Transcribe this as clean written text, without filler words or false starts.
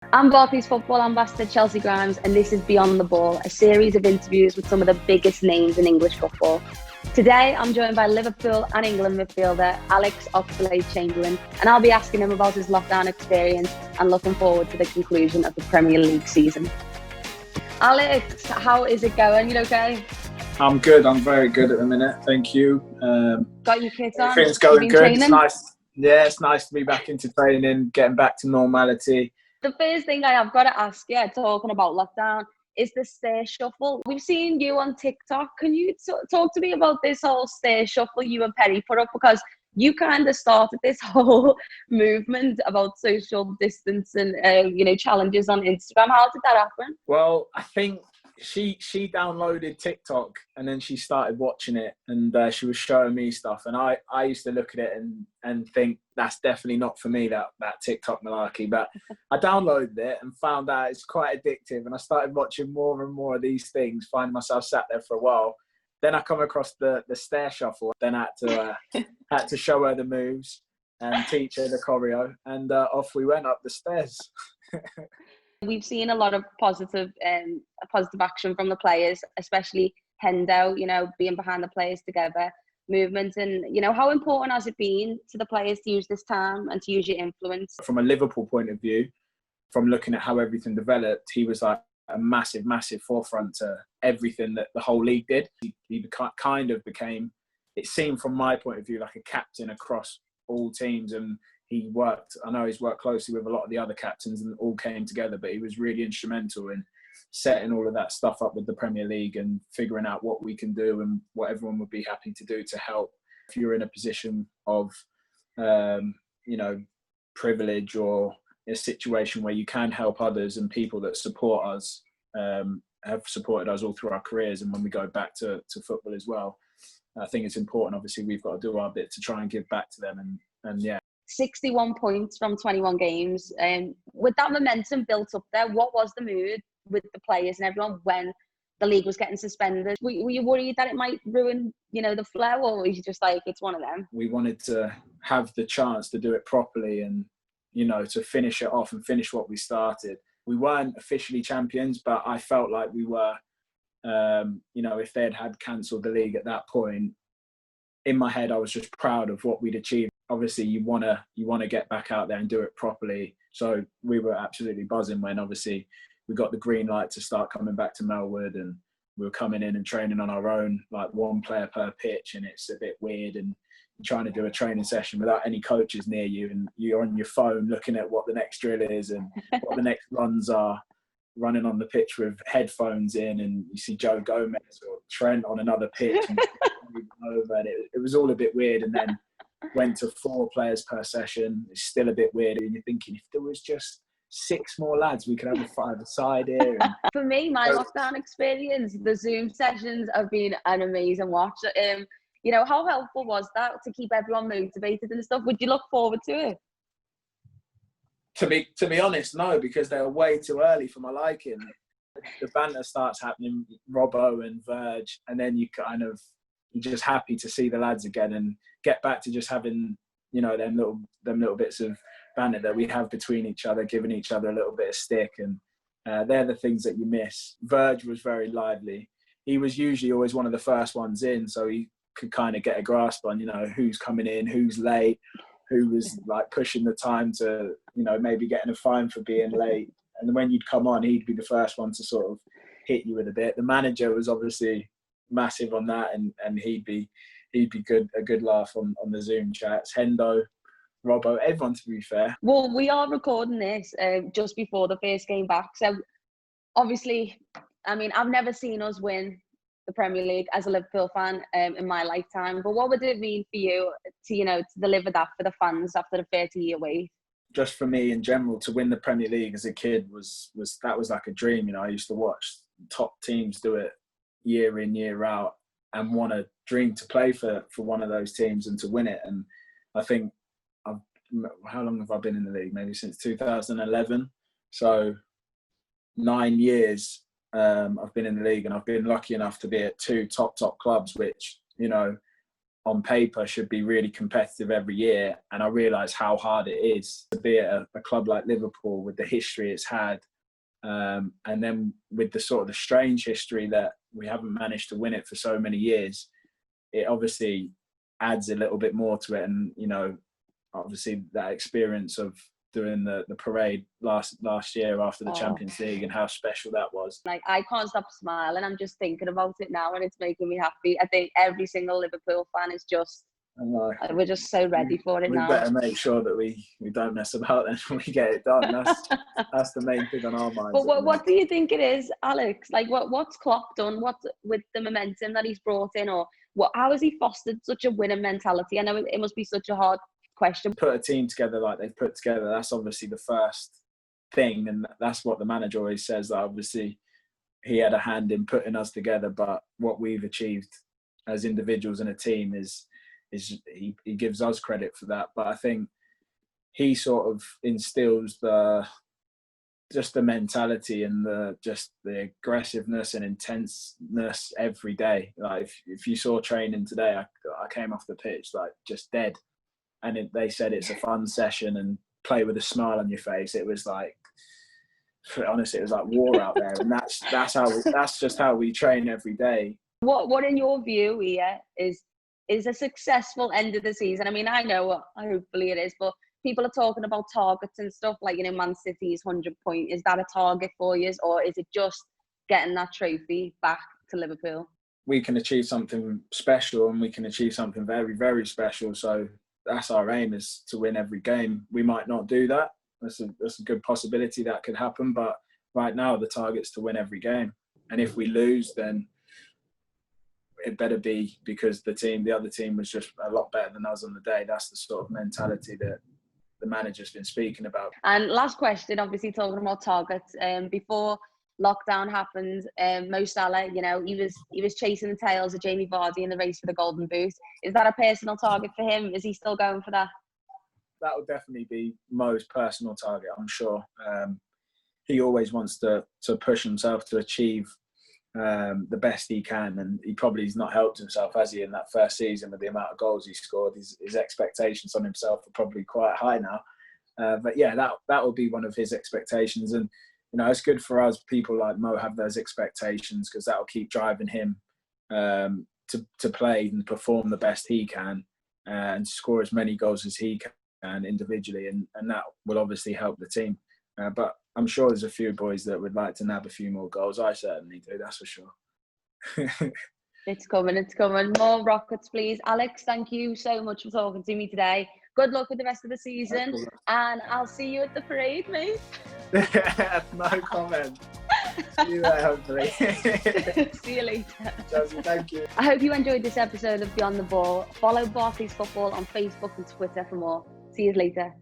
I'm Barclays Football Ambassador Chelsea Grimes, and this is Beyond the Ball, a series of interviews with some of the biggest names in English football. Today, I'm joined by Liverpool and England midfielder Alex Oxlade Chamberlain, and I'll be asking him about his lockdown experience and looking forward to the conclusion of the Premier League season. Alex, how is it going? You okay? I'm good. I'm very good at the minute. Thank you. Got your kits on? Everything's going good. Training? It's nice. Yeah, it's nice to be back into training, getting back to normality. The first thing I have got to ask you, talking about lockdown, is the stair shuffle. We've seen you on TikTok. Can you talk to me about this whole stair shuffle you and Perry put up? Because you kind of started this whole movement about social distance and challenges on Instagram. How did that happen? Well, I think she downloaded TikTok and then she started watching it, and she was showing me stuff, and I used to look at it and think that's definitely not for me, that TikTok malarkey. But I downloaded it and found out it's quite addictive, and I started watching more and more of these things, finding myself sat there for a while. Then I come across the stair shuffle, then I had to show her the moves and teach her the choreo, and off we went up the stairs. We've seen a lot of positive action from the players, especially Hendo, being behind the players together movement. And, how important has it been to the players to use this time and to use your influence? From a Liverpool point of view, from looking at how everything developed, he was like a massive forefront to everything that the whole league did. He kind of became, it seemed from my point of view, like a captain across all teams. And he's worked closely with a lot of the other captains and all came together, but he was really instrumental in setting all of that stuff up with the Premier League and figuring out what we can do and what everyone would be happy to do to help. If you're in a position of, privilege, or a situation where you can help others, and people that support us have supported us all through our careers, and when we go back to football as well, I think it's important. Obviously, we've got to do our bit to try and give back to them, and yeah. 61 points from 21 games. With that momentum built up there, what was the mood with the players and everyone when the league was getting suspended? Were you worried that it might ruin, the flow, or was you just like, it's one of them? We wanted to have the chance to do it properly and, to finish it off and finish what we started. We weren't officially champions, but I felt like we were. If they had cancelled the league at that point, in my head, I was just proud of what we'd achieved. Obviously, you want to get back out there and do it properly. So we were absolutely buzzing when obviously we got the green light to start coming back to Melwood, and we were coming in and training on our own, like one player per pitch, and it's a bit weird. And you're trying to do a training session without any coaches near you, and you're on your phone looking at what the next drill is and what the next runs are, running on the pitch with headphones in, and you see Joe Gomez or Trent on another pitch and over, and it was all a bit weird. And then went to 4 players per session. It's still a bit weird, and you're thinking, if there was just 6 more lads, we could have a 5-a-side here. For me, my lockdown experience, the Zoom sessions have been an amazing watch. How helpful was that to keep everyone motivated and stuff? Would you look forward to it? To be honest, no, because they were way too early for my liking. The banter starts happening, Robbo and Verge, and then you're just happy to see the lads again and get back to just having, them little bits of banter that we have between each other, giving each other a little bit of stick, and they're the things that you miss. Verge was very lively. He was usually always one of the first ones in, so he could kind of get a grasp on, who's coming in, who's late, who was like pushing the time to, maybe getting a fine for being late. And then when you'd come on, he'd be the first one to sort of hit you with a bit. The manager was obviously massive on that, and he'd be a good laugh on the Zoom chats. Hendo, Robbo, everyone, to be fair. Well, we are recording this just before the first game back, so obviously, I've never seen us win the Premier League as a Liverpool fan in my lifetime. But what would it mean for you to deliver that for the fans after the 30-year wait? Just for me in general, to win the Premier League as a kid was like a dream. I used to watch top teams do it year in, year out, and want to dream to play for one of those teams and to win it. And I think, how long have I been in the league? Maybe since 2011. So 9 years I've been in the league, and I've been lucky enough to be at 2 top clubs, which, on paper should be really competitive every year. And I realised how hard it is to be at a club like Liverpool with the history it's had. And then with the sort of the strange history that we haven't managed to win it for so many years, it obviously adds a little bit more to it. And, you know, obviously that experience of doing the parade last year after the Champions League and how special that was. Like, I can't stop smiling. I'm just thinking about it now and it's making me happy. I think every single Liverpool fan is just, we're just so ready for it now. We better make sure that we don't mess about then when we get it done. That's the main thing on our minds. But what do you think it is, Alex? Like, what's Klopp done? What with the momentum that he's brought in, or how has he fostered such a winning mentality? I know it must be such a hard question. Put a team together like they've put together, that's obviously the first thing, and that's what the manager always says, that obviously he had a hand in putting us together, but what we've achieved as individuals and a team is he gives us credit for that. But I think he sort of instills the mentality and the aggressiveness and intenseness every day. Like if you saw training today, I came off the pitch like just dead. And they said it's a fun session and play with a smile on your face. It was like, honestly, it was like war out there. And that's just how we train every day. What in your view here is a successful end of the season? I mean, I know hopefully it is, but people are talking about targets and stuff like, you know, Man City's 100 point. Is that a target for you, or is it just getting that trophy back to Liverpool? We can achieve something special, and we can achieve something very, very special. So that's our aim, is to win every game. We might not do that. That's a good possibility that could happen. But right now, the target's to win every game. And if we lose, then it better be because the other team was just a lot better than us on the day. That's the sort of mentality that the manager's been speaking about. And last question, obviously talking about targets. Before lockdown happened, Mo Salah, you know, he was chasing the tails of Jamie Vardy in the race for the Golden Boot. Is that a personal target for him? Is he still going for that? That would definitely be Mo's personal target, I'm sure. He always wants to push himself to achieve the best he can, and he probably has not helped himself, has he, in that first season with the amount of goals he scored. His expectations on himself are probably quite high now. But yeah, that will be one of his expectations. And you know, it's good for us, people like Mo have those expectations, because that will keep driving him to play and perform the best he can and score as many goals as he can individually, and that will obviously help the team. But I'm sure there's a few boys that would like to nab a few more goals. I certainly do, that's for sure. It's coming. More rockets, please. Alex, thank you so much for talking to me today. Good luck with the rest of the season, and I'll see you at the parade, mate. No comment. See you there, hopefully. See you later. Chelsea, thank you. I hope you enjoyed this episode of Beyond the Ball. Follow Barclays Football on Facebook and Twitter for more. See you later.